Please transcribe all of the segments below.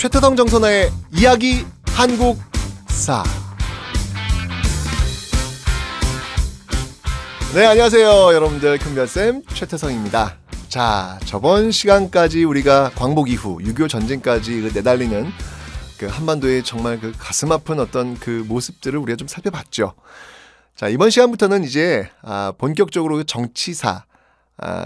최태성 정선아의 이야기 한국사. 네, 안녕하세요 여러분들. 큰별쌤 최태성입니다. 자, 저번 시간까지 우리가 광복 이후 6.25 전쟁까지 내달리는 그 한반도의 정말 그 가슴 아픈 어떤 그 모습들을 우리가 좀 살펴봤죠. 자, 이번 시간부터는 이제 본격적으로 정치사,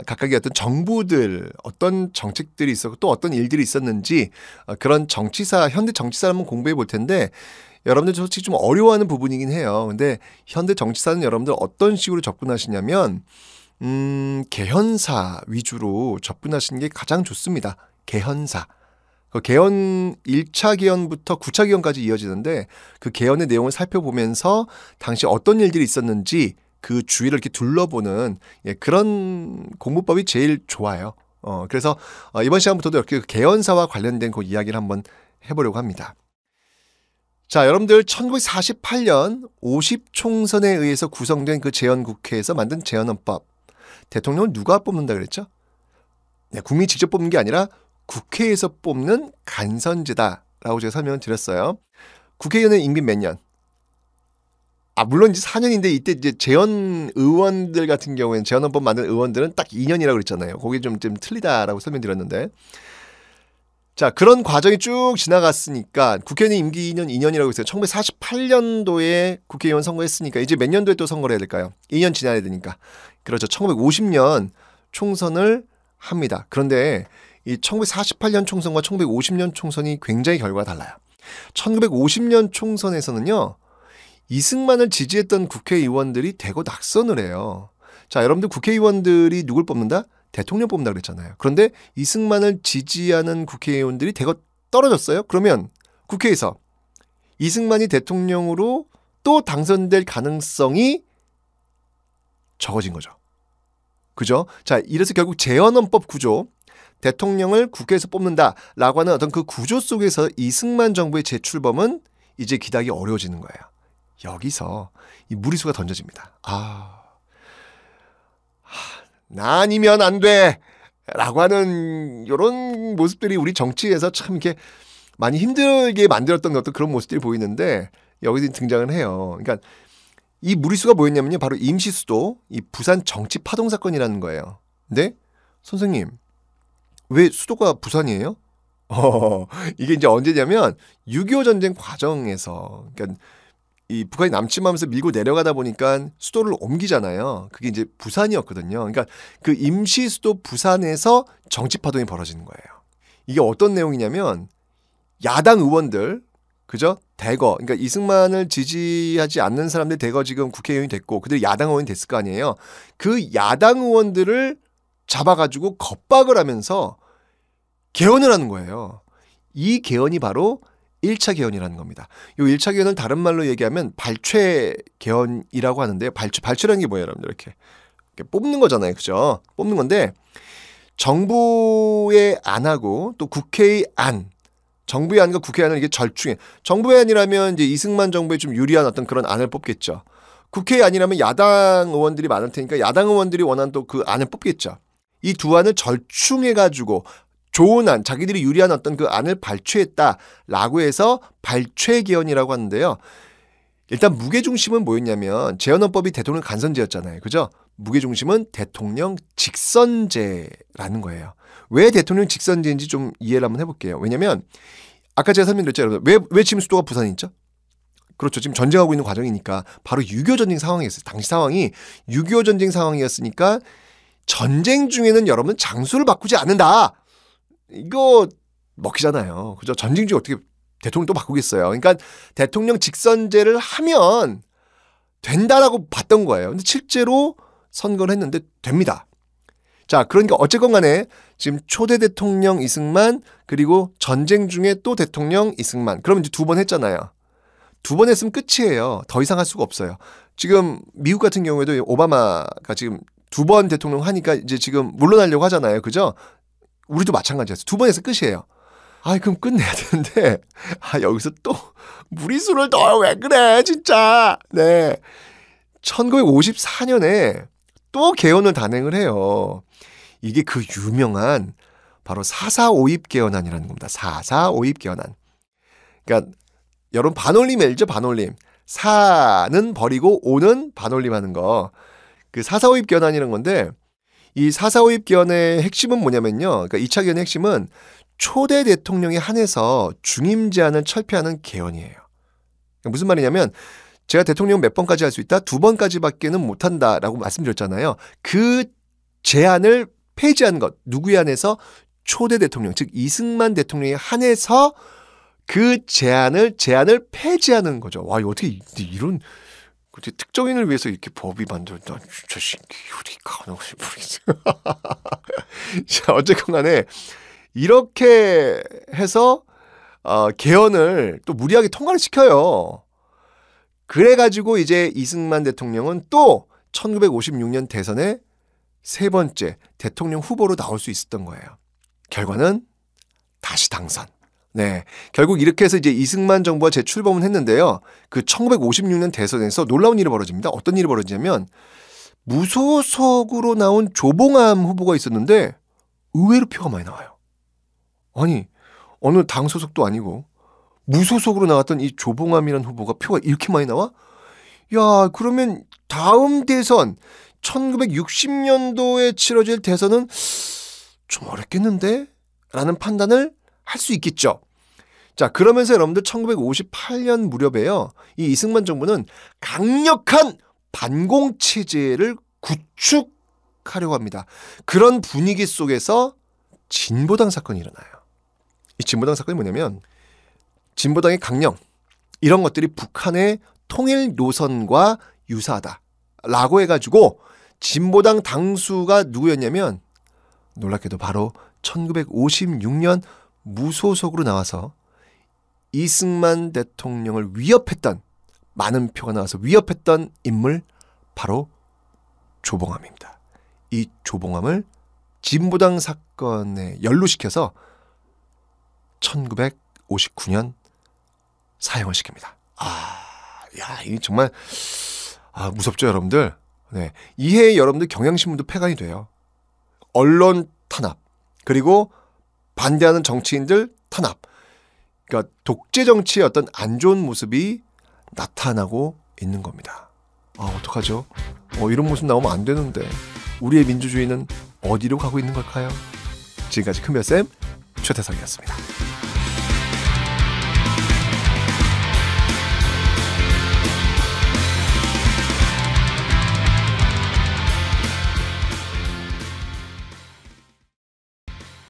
각각의 어떤 정부들 어떤 정책들이 있었고 또 어떤 일들이 있었는지 그런 정치사, 현대 정치사를 한번 공부해 볼 텐데, 여러분들 솔직히 좀 어려워하는 부분이긴 해요. 근데 현대 정치사는 여러분들 어떤 식으로 접근하시냐면 개헌사 위주로 접근하시는 게 가장 좋습니다. 개헌사. 그 개헌 1차 개헌부터 9차 개헌까지 이어지는데, 그 개헌의 내용을 살펴보면서 당시 어떤 일들이 있었는지 그 주위를 이렇게 둘러보는 그런 공부법이 제일 좋아요. 그래서 이번 시간부터도 이렇게 개헌사와 관련된 그 이야기를 한번 해보려고 합니다. 자, 여러분들 1948년 50총선에 의해서 구성된 그 재헌국회에서 만든 재헌헌법, 대통령을 누가 뽑는다 그랬죠? 네, 국민이 직접 뽑는 게 아니라 국회에서 뽑는 간선제다라고 제가 설명을 드렸어요. 국회의원의 임기 몇 년? 물론 이제 4년인데 이때 이제 재헌 의원들 같은 경우에는, 재헌헌법 만든 의원들은 딱 2년이라고 그랬잖아요. 그게 좀 틀리다라고 설명드렸는데, 자, 그런 과정이 쭉 지나갔으니까 국회의원 임기 2년이라고 했어요. 1948년도에 국회의원 선거했으니까 이제 몇 년도에 또 선거를 해야 될까요? 2년 지나야 되니까. 그렇죠. 1950년 총선을 합니다. 그런데 이 1948년 총선과 1950년 총선이 굉장히 결과가 달라요. 1950년 총선에서는요, 이승만을 지지했던 국회의원들이 대거 낙선을 해요. 자, 여러분들 국회의원들이 누굴 뽑는다? 대통령 뽑는다 그랬잖아요. 그런데 이승만을 지지하는 국회의원들이 대거 떨어졌어요. 그러면 국회에서 이승만이 대통령으로 또 당선될 가능성이 적어진 거죠. 그죠? 자, 이래서 결국 재헌헌법 구조, 대통령을 국회에서 뽑는다라고 하는 어떤 그 구조 속에서 이승만 정부의 재출범은 이제 기다리기 어려워지는 거예요. 여기서 이 무리수가 던져집니다. 나 아니면 안 돼! 라고 하는 이런 모습들이 우리 정치에서 참 이렇게 많이 힘들게 만들었던 어떤 그런 모습들이 보이는데, 여기서 등장을 해요. 그러니까 이 무리수가 뭐였냐면요, 바로 임시수도, 이 부산 정치 파동 사건이라는 거예요. 근데 선생님, 왜 수도가 부산이에요? 이게 이제 언제냐면 6.25 전쟁 과정에서, 그러니까 이 북한이 남침하면서 밀고 내려가다 보니까 수도를 옮기잖아요. 그게 이제 부산이었거든요. 그러니까 그 임시 수도 부산에서 정치 파동이 벌어지는 거예요. 이게 어떤 내용이냐면, 야당 의원들, 그죠? 대거, 그러니까 이승만을 지지하지 않는 사람들 대거 지금 국회의원이 됐고, 그들이 야당 의원이 됐을 거 아니에요. 그 야당 의원들을 잡아가지고 겁박을 하면서 개헌을 하는 거예요. 이 개헌이 바로 1차 개헌이라는 겁니다. 이 1차 개헌을 다른 말로 얘기하면 발췌 개헌이라고 하는데요. 발췌라는 게 뭐예요, 여러분들? 이렇게 뽑는 거잖아요. 그죠? 뽑는 건데, 정부의 안하고 또 국회의 안, 정부의 안과 국회의 안을 이게 절충해. 정부의 안이라면 이제 이승만 정부에 좀 유리한 어떤 그런 안을 뽑겠죠. 국회의 안이라면 야당 의원들이 많을 테니까 야당 의원들이 원하는 또 그 안을 뽑겠죠. 이 두 안을 절충해가지고 좋은 안, 자기들이 유리한 어떤 그 안을 발췌했다라고 해서 발췌 개헌이라고 하는데요. 일단 무게중심은 뭐였냐면, 재헌헌법이 대통령 간선제였잖아요. 그죠? 무게중심은 대통령 직선제라는 거예요. 왜 대통령 직선제인지 좀 이해를 한번 해볼게요. 왜냐면 아까 제가 설명드렸죠, 여러분. 왜 지금 수도가 부산에 있죠? 그렇죠. 지금 전쟁하고 있는 과정이니까 바로 6.25 전쟁 상황이었어요. 당시 상황이 6.25 전쟁 상황이었으니까 전쟁 중에는 여러분 장소를 바꾸지 않는다. 이거 먹히잖아요. 그죠? 전쟁 중에 어떻게 대통령 또 바꾸겠어요. 그러니까 대통령 직선제를 하면 된다라고 봤던 거예요. 근데 실제로 선거를 했는데 됩니다. 자, 그러니까 어쨌건 간에 지금 초대 대통령 이승만, 그리고 전쟁 중에 또 대통령 이승만. 그러면 이제 2번 했잖아요. 2번 했으면 끝이에요. 더 이상 할 수가 없어요. 지금 미국 같은 경우에도 오바마가 지금 2번 대통령 하니까 이제 지금 물러나려고 하잖아요. 그죠? 우리도 마찬가지였어요. 2번 해서 끝이에요. 그럼 끝내야 되는데, 여기서 또 무리수를 더 왜 그래, 진짜. 네. 1954년에 또 개헌을 단행을 해요. 이게 그 유명한 바로 4.4.5입 개헌안이라는 겁니다. 4.4.5입 개헌안. 그러니까 여러분 반올림 알죠? 반올림. 4는 버리고 5는 반올림하는 거. 그 4.4.5입 개헌안이라는 건데 이 4.4.5입 개헌의 핵심은 뭐냐면요. 그러니까 2차 개헌의 핵심은 초대 대통령에 한해서 중임 제한을 철폐하는 개헌이에요. 그러니까 무슨 말이냐면 제가 대통령 몇 번까지 할 수 있다? 2번까지밖에는 못한다라고 말씀드렸잖아요. 그 제한을 폐지한 것. 누구에 한해서? 초대 대통령, 즉 이승만 대통령에 한해서 그 제한을 폐지하는 거죠. 와, 이거 어떻게 이런 특정인을 위해서 이렇게 법이 만들었다. 저 새끼 우리 가능하지 모르겠어요. 자, 어쨌건 간에 이렇게 해서 개헌을 또 무리하게 통과를 시켜요. 그래가지고 이제 이승만 대통령은 또 1956년 대선에 세 번째 대통령 후보로 나올 수 있었던 거예요. 결과는 다시 당선. 네, 결국 이렇게 해서 이제 이승만 정부가 재출범을 했는데요. 그 1956년 대선에서 놀라운 일이 벌어집니다. 어떤 일이 벌어지냐면 무소속으로 나온 조봉암 후보가 있었는데 의외로 표가 많이 나와요. 아니, 어느 당 소속도 아니고 무소속으로 나왔던 이 조봉암이라는 후보가 표가 이렇게 많이 나와? 야, 그러면 다음 대선 1960년도에 치러질 대선은 좀 어렵겠는데? 라는 판단을 할 수 있겠죠. 자, 그러면서 여러분들 1958년 무렵에요. 이 이승만 정부는 강력한 반공체제를 구축하려고 합니다. 그런 분위기 속에서 진보당 사건이 일어나요. 이 진보당 사건이 뭐냐면 진보당의 강령, 이런 것들이 북한의 통일 노선과 유사하다라고 해가지고 진보당 당수가 누구였냐면 놀랍게도 바로 1956년 무소속으로 나와서 이승만 대통령을 위협했던, 많은 표가 나와서 위협했던 인물 바로 조봉암입니다. 이 조봉암을 진보당 사건에 연루시켜서 1959년 사형을 시킵니다. 이게 정말 무섭죠, 여러분들. 네, 이해 여러분들 경향신문도 폐간이 돼요. 언론 탄압, 그리고 반대하는 정치인들 탄압. 그러니까 독재 정치의 어떤 안 좋은 모습이 나타나고 있는 겁니다. 어떡하죠? 이런 모습 나오면 안 되는데 우리의 민주주의는 어디로 가고 있는 걸까요? 지금까지 큰별쌤 최태성이었습니다.